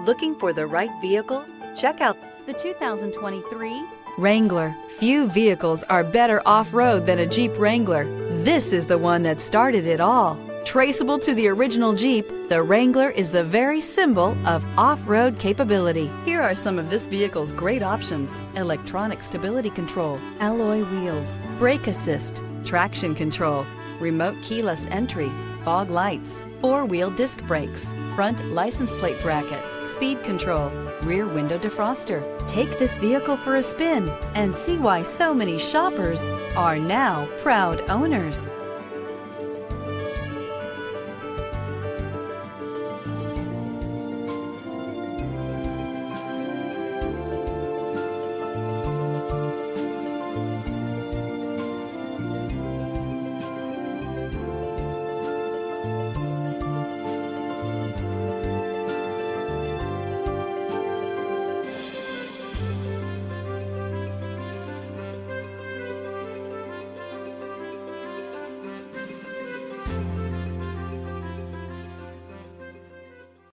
Looking for the right vehicle? Check out the 2023 Wrangler. Few vehicles are better off-road than a Jeep Wrangler. This is the one that started it all. Traceable to the original Jeep, the Wrangler is the very symbol of off-road capability. Here are some of this vehicle's great options: electronic stability control, alloy wheels, brake assist, traction control, remote keyless entry, fog lights, four-wheel disc brakes, front license plate bracket, speed control, rear window defroster. Take this vehicle for a spin and see why so many shoppers are now proud owners.